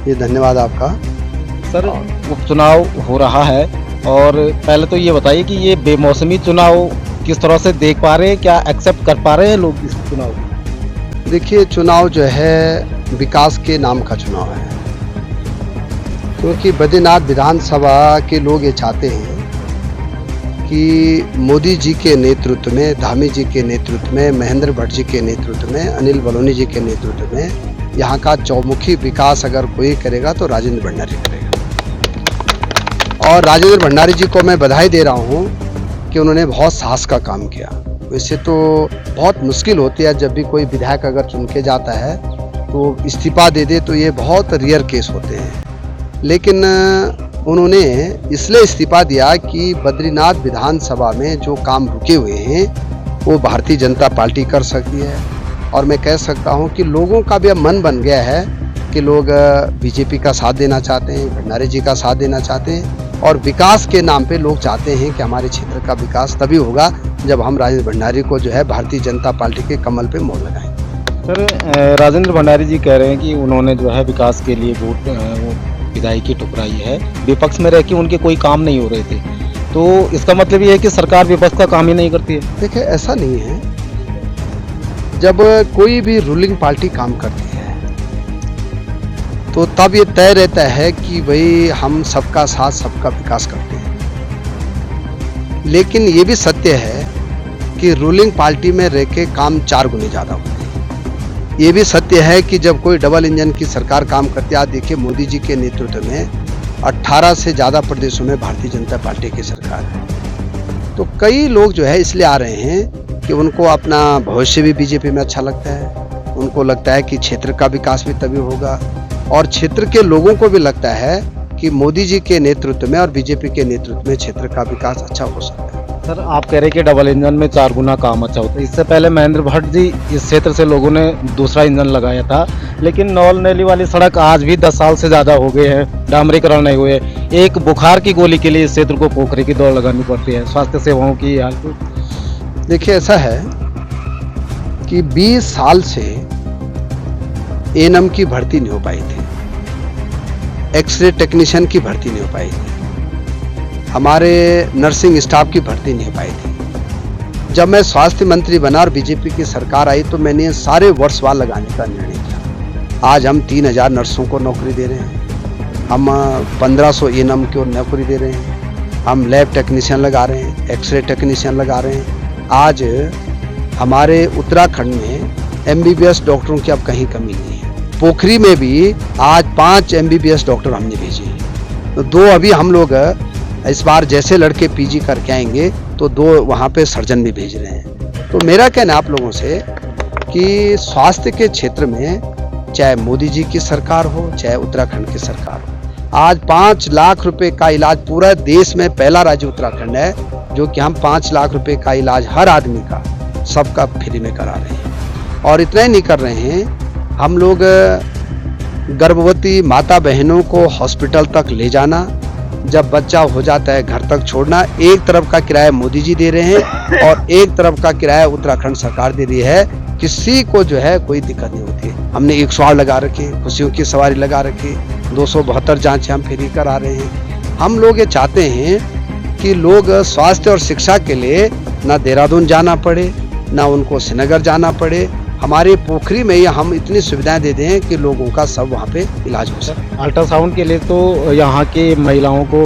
ये धन्यवाद आपका। सर, उपचुनाव हो रहा है और पहले तो ये बताइए कि ये बेमौसमी चुनाव किस तरह से देख पा रहे हैं, क्या एक्सेप्ट कर पा रहे हैं लोग इस चुनाव को? देखिए, चुनाव जो है विकास के नाम का चुनाव है, क्योंकि बद्रीनाथ विधानसभा के लोग ये चाहते हैं कि मोदी जी के नेतृत्व में, धामी जी के नेतृत्व में, महेंद्र भट्ट जी के नेतृत्व में, अनिल बलूनी जी के नेतृत्व में यहाँ का चौमुखी विकास अगर कोई करेगा तो राजेंद्र भंडारी करेगा। और राजेंद्र भंडारी जी को मैं बधाई दे रहा हूँ कि उन्होंने बहुत साहस का काम किया। वैसे तो बहुत मुश्किल होती है, जब भी कोई विधायक अगर चुन के जाता है तो इस्तीफा दे दे तो ये बहुत रेयर केस होते हैं, लेकिन उन्होंने इसलिए इस्तीफा दिया कि बद्रीनाथ विधानसभा में जो काम रुके हुए हैं वो भारतीय जनता पार्टी कर सकती है। और मैं कह सकता हूं कि लोगों का भी अब मन बन गया है कि लोग बीजेपी का साथ देना चाहते हैं, भंडारी जी का साथ देना चाहते हैं, और विकास के नाम पे लोग चाहते हैं कि हमारे क्षेत्र का विकास तभी होगा जब हम राजेंद्र भंडारी को जो है भारतीय जनता पार्टी के कमल पे मोहर लगाएंगे। सर, राजेंद्र भंडारी जी कह रहे हैं कि उन्होंने जो है विकास के लिए वोट विधायकी ठुकराई है, विपक्ष में रह के उनके कोई काम नहीं हो रहे थे, तो इसका मतलब ये है कि सरकार विपक्ष का काम ही नहीं करती है? देखिए, ऐसा नहीं है। जब कोई भी रूलिंग पार्टी काम करती है तो तब ये तय रहता है कि भाई हम सबका साथ, सबका विकास करते हैं। लेकिन ये भी सत्य है कि रूलिंग पार्टी में रह के काम 4 गुने ज़्यादा होते हैं। ये भी सत्य है कि जब कोई डबल इंजन की सरकार काम करती है, आप देखिए मोदी जी के नेतृत्व में 18 से ज़्यादा प्रदेशों में भारतीय जनता पार्टी की सरकार है। तो कई लोग जो है इसलिए आ रहे हैं कि उनको अपना भविष्य भी बीजेपी में अच्छा लगता है, उनको लगता है कि क्षेत्र का विकास भी तभी होगा, और क्षेत्र के लोगों को भी लगता है कि मोदी जी के नेतृत्व में और बीजेपी के नेतृत्व में क्षेत्र का विकास अच्छा हो सकता है। सर, आप कह रहे हैं कि डबल इंजन में 4 गुना काम अच्छा होता है। इससे पहले महेंद्र भट्ट जी इस क्षेत्र से लोगों ने दूसरा इंजन लगाया था, लेकिन नौल नैली वाली सड़क आज भी 10 साल से ज़्यादा हो गए हैं, डामरीकरण नहीं हुए। एक बुखार की गोली के लिए इस क्षेत्र को पोखरे की दौड़ लगानी पड़ती है, स्वास्थ्य सेवाओं की हाल। देखिए, ऐसा है कि 20 साल से एएनएम की भर्ती नहीं हो पाई थी, एक्सरे टेक्नीशियन की भर्ती नहीं हो पाई थी, हमारे नर्सिंग स्टाफ की भर्ती नहीं हो पाई थी। जब मैं स्वास्थ्य मंत्री बना और बीजेपी की सरकार आई तो मैंने सारे वर्षवार लगाने का निर्णय किया। आज हम 3000 नर्सों को नौकरी दे रहे हैं, हम 1500 एएनएम को नौकरी दे रहे हैं, हम लैब टेक्नीशियन लगा रहे हैं, एक्सरे टेक्नीशियन लगा रहे हैं। आज हमारे उत्तराखंड में एमबीबीएस डॉक्टरों की अब कहीं कमी नहीं है। पोखरी में भी आज 5 एमबीबीएस डॉक्टर हमने भेजे हैं, तो 2 अभी हम लोग इस बार जैसे लड़के पीजी करके आएंगे तो 2 वहाँ पे सर्जन भी भेज रहे हैं। तो मेरा कहना आप लोगों से कि स्वास्थ्य के क्षेत्र में चाहे मोदी जी की सरकार हो चाहे उत्तराखंड की सरकार हो, आज 5 लाख रुपए का इलाज, पूरा देश में पहला राज्य उत्तराखंड है जो कि हम 5 लाख रुपए का इलाज हर आदमी का, सबका फ्री में करा रहे हैं। और इतना ही नहीं कर रहे हैं, हम लोग गर्भवती माता बहनों को हॉस्पिटल तक ले जाना, जब बच्चा हो जाता है घर तक छोड़ना, एक तरफ का किराया मोदी जी दे रहे हैं और एक तरफ का किराया उत्तराखंड सरकार दे रही है। किसी को जो है कोई दिक्कत नहीं होती है। हमने 108 लगा रखे, खुशियों की सवारी लगा रखी, 272 जांचें हम फ्री करा रहे हैं। हम लोग ये चाहते हैं कि लोग स्वास्थ्य और शिक्षा के लिए ना देहरादून जाना पड़े, ना उनको श्रीनगर जाना पड़े। हमारे पोखरी में ही हम इतनी सुविधाएं दे दें कि लोगों का सब वहाँ पे इलाज हो सके। अल्ट्रासाउंड के लिए तो यहाँ की महिलाओं को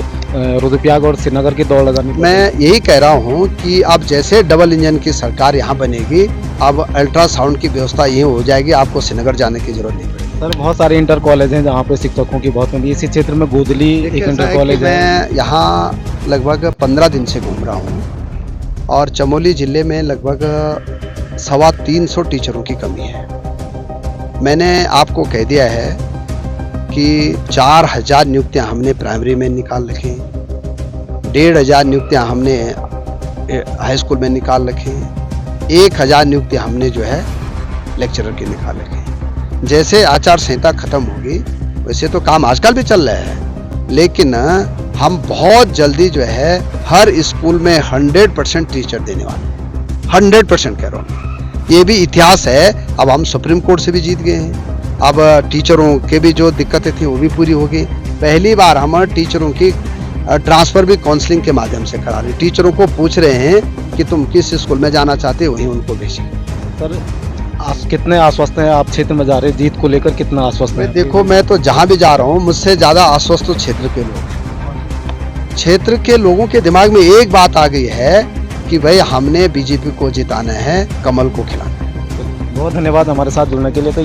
रुद्रप्रयाग और श्रीनगर की दौड़ लगानी। मैं यही कह रहा हूँ कि अब जैसे डबल इंजन की सरकार यहाँ बनेगी, अब अल्ट्रासाउंड की व्यवस्था यही हो जाएगी, आपको श्रीनगर जाने की जरूरत नहीं पड़ेगी। सर, बहुत सारे इंटर कॉलेज हैं जहाँ पे शिक्षकों की बहुत कमी। इसी क्षेत्र में गोदली एक इंटर कॉलेज है। मैं यहाँ लगभग 15 दिन से घूम रहा हूँ और चमोली जिले में लगभग 350 टीचरों की कमी है। मैंने आपको कह दिया है कि 4000 नियुक्तियां हमने प्राइमरी में निकाल रखी, 1500 नियुक्तियां हमने हाई स्कूल में निकाल रखी, 1000 नियुक्तियां हमने जो है लेक्चरर की निकाल रखी। जैसे आचार संहिता खत्म होगी वैसे तो काम आजकल भी चल रहा है, लेकिन हम बहुत जल्दी जो है हर स्कूल में 100% टीचर देने वाले, 100% कह रहा हूँ। ये भी इतिहास है। अब हम सुप्रीम कोर्ट से भी जीत गए हैं, अब टीचरों के भी जो दिक्कतें थी वो भी पूरी हो गई। पहली बार हम टीचरों की ट्रांसफ़र भी काउंसलिंग के माध्यम से करा रहे हैं। टीचरों को पूछ रहे हैं कि तुम किस स्कूल में जाना चाहते हो, वहीं उनको भेजें। सर कितने आश्वस्त हैं आप क्षेत्र में जा रहे हैं, जीत को लेकर कितना आश्वस्त हैं? देखो, मैं तो जहाँ भी जा रहा हूँ मुझसे ज़्यादा आश्वस्त तो क्षेत्र के लोग हैं। क्षेत्र के लोगों के दिमाग में एक बात आ गई है कि भाई हमने बीजेपी को जिताना है, कमल को खिलाना है। बहुत धन्यवाद हमारे साथ जुड़ने के लिए। तो